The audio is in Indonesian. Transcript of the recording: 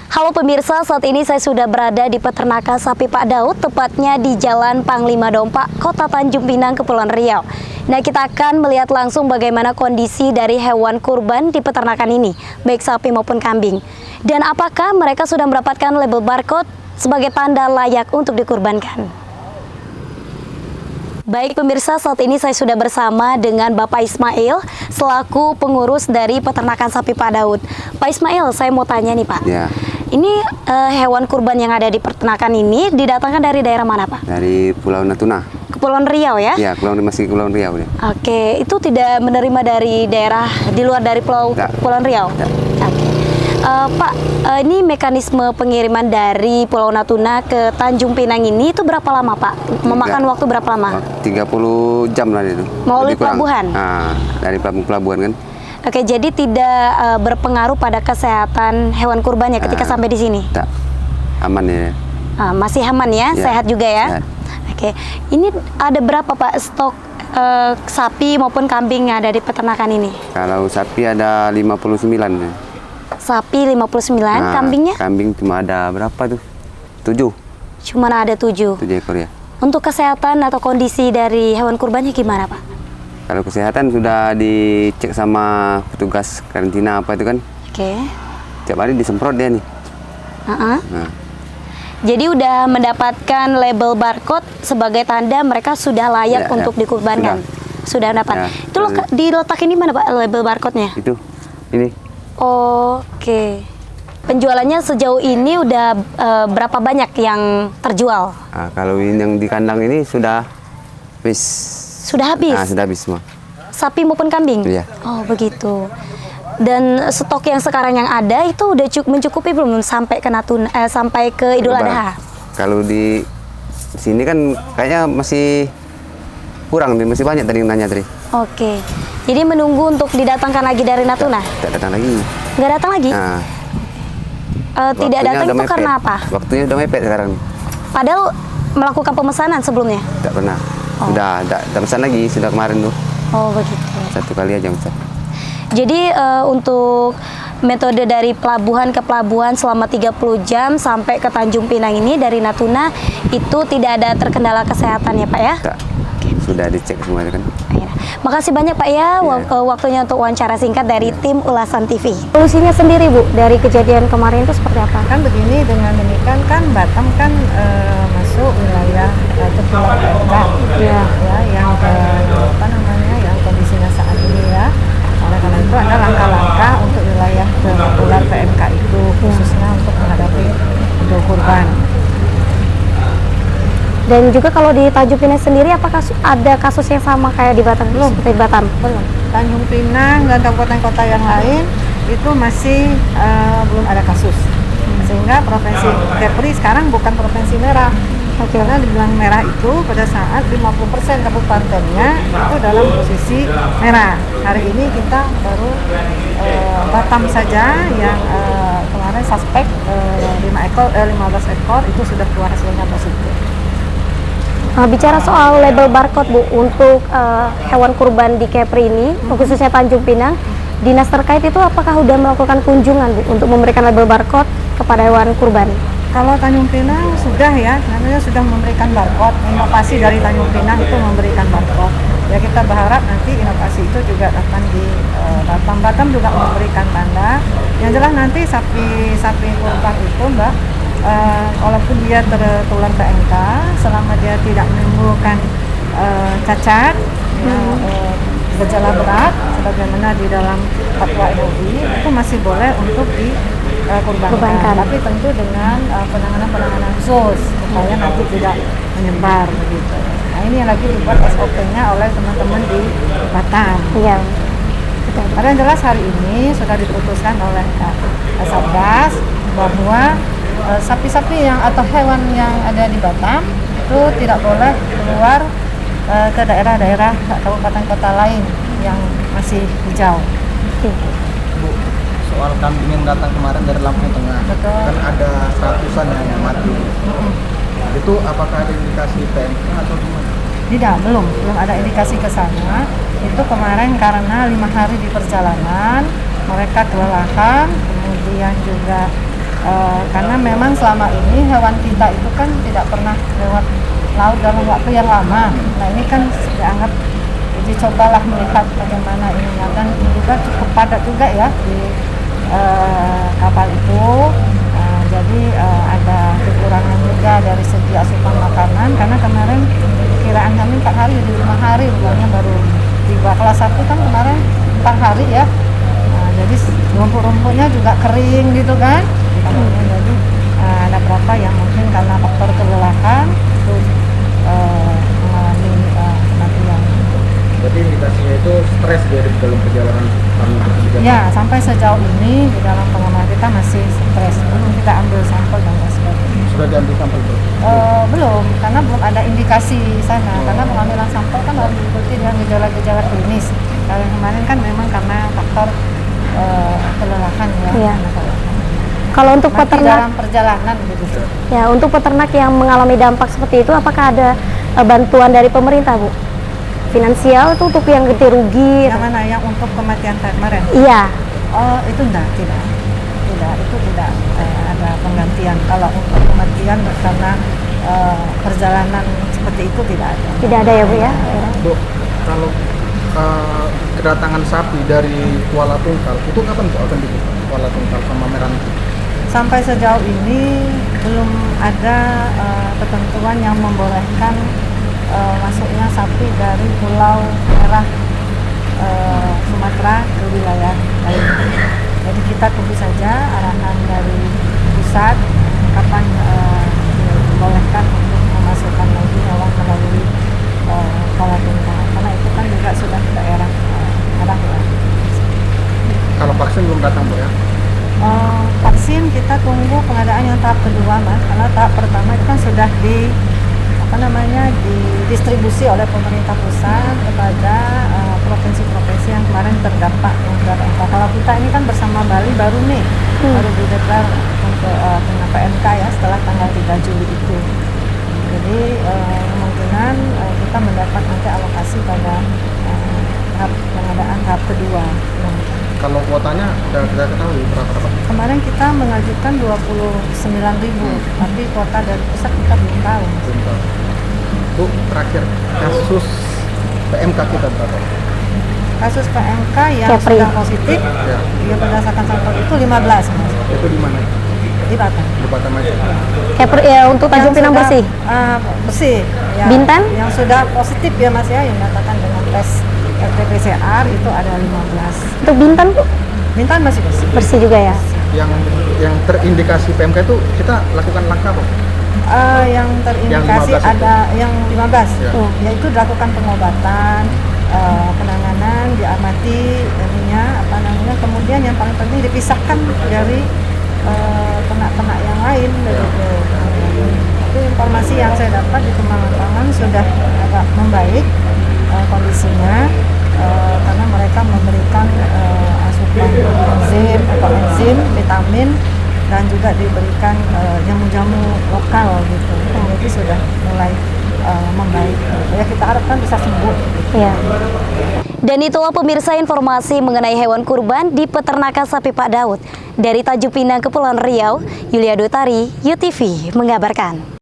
Halo pemirsa, saat ini saya sudah berada di peternakan sapi Pak Daud, tepatnya di Jalan Panglima Dompa, Kota Tanjung Pinang, Kepulauan Riau. Nah, kita akan melihat langsung bagaimana kondisi dari hewan kurban di peternakan ini, baik sapi maupun kambing. Dan apakah mereka sudah mendapatkan label barcode sebagai tanda layak untuk dikurbankan? Baik pemirsa, saat ini saya sudah bersama dengan Bapak Ismail selaku pengurus dari peternakan sapi Pak Daud. Pak Ismail, saya mau tanya nih Pak. Ya. Ini hewan kurban yang ada di peternakan ini didatangkan dari daerah mana Pak? Dari Pulau Natuna. Kepulauan Riau ya? Ya, masih Kepulauan Riau ya. Oke, itu tidak menerima dari daerah di luar dari Kepulauan Riau? Oke. Pak, ini mekanisme pengiriman dari Pulau Natuna ke Tanjung Pinang ini itu berapa lama Pak? Memakan waktu berapa lama? 30 jam lah itu. Melalui pelabuhan? Nah, dari pelabuhan kan. Oke, jadi tidak berpengaruh pada kesehatan hewan kurbannya ketika sampai di sini? Tak, aman ya. Masih aman ya, sehat juga ya? Sehat. Oke, ini ada berapa Pak stok sapi maupun kambing yang ada di peternakan ini? Kalau sapi ada 59 ya. Sapi 59, kambingnya? Kambing cuma ada berapa tuh? 7. Cuma ada 7? 7 ekor ya. Untuk kesehatan atau kondisi dari hewan kurbannya gimana Pak? Kalau kesehatan sudah dicek sama petugas karantina apa itu kan. Oke. Tiap hari disemprot dia nih. Nah. Jadi udah mendapatkan label barcode sebagai tanda mereka sudah layak untuk dikurbankan. Sudah dapat. Itu diletakin di mana Pak label barcode-nya? Itu. Ini. Oke. Penjualannya sejauh ini udah berapa banyak yang terjual? Nah, kalau yang di kandang ini sudah habis. Sudah habis? Nah, sudah habis semua. Sapi maupun kambing? Iya. Oh, begitu. Dan stok yang sekarang yang ada itu udah mencukupi belum sampai ke sampai ke Idul Adha? Kalau di sini kan kayaknya masih kurang nih, masih banyak tadi yang nanya tadi. Oke. Jadi menunggu untuk didatangkan lagi dari Natuna? Tidak datang lagi. Nggak datang lagi? Nah, tidak datang itu mepet. karena apa? Waktunya udah mepet sekarang. Padahal melakukan pemesanan sebelumnya? Tidak pernah. Sudah pesan lagi, sudah kemarin tuh. Oh begitu. 1 kali aja pesan. Jadi untuk metode dari pelabuhan ke pelabuhan selama 30 jam sampai ke Tanjung Pinang ini dari Natuna itu tidak ada terkendala kesehatan ya Pak ya? Tidak. Sudah dicek semua kan. Makasih banyak Pak ya waktunya untuk wawancara singkat dari tim Ulasan TV. Solusinya sendiri Bu dari kejadian kemarin itu seperti apa? Kan begini, dengan demikian kan Batam kan masuk wilayah tertular PMK ya, yang yang kondisinya saat ini ya. Oleh karena itu ada langkah-langkah untuk wilayah tertular PMK itu khususnya untuk menghadapi Idul Kurban. Dan juga kalau di Tanjung Pinang sendiri, apakah ada kasus yang sama kayak di Batam? Belum. Seperti di Batam? Belum. Tanjung Pinang dan kabupaten-kota yang lain itu masih belum ada kasus. Sehingga provinsi Kepri sekarang bukan provinsi merah. Karena dibilang merah itu pada saat 50% kabupatennya itu dalam posisi merah. Hari ini kita baru Batam saja yang kemarin suspek 15 ekor itu sudah keluar hasilnya positif. Bicara soal label barcode Bu, untuk hewan kurban di Kepri ini, khususnya Tanjung Pinang, dinas terkait itu apakah sudah melakukan kunjungan Bu untuk memberikan label barcode kepada hewan kurban? Kalau Tanjung Pinang sudah ya, namanya sudah memberikan barcode. Inovasi dari Tanjung Pinang itu memberikan barcode. Ya kita berharap nanti inovasi itu juga akan di Batam. Batam juga memberikan tanda. Yang jelas nanti sapi kurban itu Mbak, walaupun dia tertular PMK, selama dia tidak menimbulkan cacat, gejala berat, sebagaimana di dalam fatwa MUI, itu masih boleh untuk dikurbankan. Tapi tentu dengan penanganan khusus, supaya nanti tidak menyebar begitu. Nah ini yang lagi dibuat SOP-nya oleh teman-teman di Batam. Iya. Pada yang jelas hari ini sudah diputuskan oleh Satgas bahwa sapi-sapi atau hewan yang ada di Batam itu tidak boleh keluar ke daerah-daerah kabupaten kota lain yang masih hijau. Bu, soal kambing yang datang kemarin dari Lampung Tengah, Betul. kan ada seratusan yang mati. Itu apakah ada indikasi PMK atau gimana? Tidak, belum ada indikasi ke sana. Itu kemarin karena 5 hari di perjalanan mereka kelelahan, kemudian juga Karena memang selama ini hewan kita itu kan tidak pernah lewat laut dalam waktu yang lama. Nah ini kan dianggap dicobalah melihat bagaimana ininya, dan juga cukup padat juga ya di kapal itu. Jadi ada kekurangan juga dari segi asupan makanan, karena kemarin kiraan kami 4 hari, di 5 hari bukannya baru tiba. Kelas 1 kan kemarin 4 hari ya. Jadi rumput-rumputnya juga kering gitu kan. Jadi ada berapa yang mungkin karena faktor kelelahan itu mengalami kematian. Berarti indikasinya itu stres dari dalam perjalanan kami bekerja. Ya, sampai sejauh ini di dalam pengamatan kita masih stres. Belum kita ambil sampel dan lain sebagainya. Sudah diambil sampel belum? Belum, karena belum ada indikasi sana. Karena pengambilan sampel kan harus diikuti dengan gejala-gejala klinis. Kalau yang kemarin kan memang karena faktor kelelahan ya. Iya. Karena kelelahan. Kalau untuk Masih peternak, dalam perjalanan gitu. ya untuk peternak yang mengalami dampak seperti itu, apakah ada bantuan dari pemerintah, Bu? Finansial itu untuk yang ganti rugi? Yang mana yang untuk kematian kemarin? Iya. Oh, itu tidak, itu tidak ada penggantian. Kalau untuk kematian karena perjalanan seperti itu tidak ada. Tidak ada ya, Bu ya? Bu, kalau kedatangan sapi dari Kuala Tungkal itu kapan Bu akan dibuka? Kuala Tungkal sama Meranti? Sampai sejauh ini belum ada ketentuan yang membolehkan masuknya sapi dari Pulau Merah Sumatera ke wilayah lain. Jadi kita tunggu saja arahan dari pusat kapan dibolehkan untuk memasukkan lagi hewan melalui Kuala Tungkal, karena itu kan juga sudah ke daerah arah ya. Kalau vaksin belum datang Bu ya? Vaksin kita tunggu pengadaan yang tahap kedua Mas, karena tahap pertama itu kan sudah didistribusi oleh pemerintah pusat kepada provinsi-provinsi yang kemarin terdampak yang terdampak. Kalau kita ini kan bersama Bali baru nih baru dideklar untuk kena PMK ya setelah tanggal 3 Juli itu. Jadi kemungkinan kita mendapat nanti alokasi pada tahap pengadaan tahap kedua. Kalau kuotanya sudah kita ketahui berapa? Kemarin kita mengajukan 29.000, tapi kuota dari pusat kita belum tahu. Belum tahu. Bu, terakhir kasus PMK kita berapa? Kasus PMK yang Kepri. sudah positif, Ya. ya berdasarkan sampel itu 15 Mas, Itu di mana? di Batam. Di Batam aja. Ya, untuk Tanjung Pinang Yang bersih? sudah, bersih. Ya, Bintan? Yang sudah positif ya Mas ya, yang dinyatakan dengan tes RT-PCR itu ada 15. Untuk Bintan, Bu? Bintan masih bersih. Bersih juga ya? Yang terindikasi PMK itu kita lakukan langkah apa? Yang terindikasi Yang 15 itu? ada yang 15, Ya. yaitu dilakukan pengobatan, penanganan, diamati ininya apa namanya, kemudian yang paling penting dipisahkan dari ternak-ternak yang lain begitu. Itu informasi yang saya dapat di Kemang Lapangan sudah agak membaik kondisinya, karena mereka memberikan asupan enzim atau enzim, vitamin, dan juga diberikan jamu-jamu lokal gitu. Jadi sudah mulai membaik. Ya kita harapkan bisa sembuh. Iya. Dan itulah pemirsa informasi mengenai hewan kurban di peternakan sapi Pak Daud. Dari Tanjung Pinang, Kepulauan Riau, Yulia Dutari, UTV mengabarkan.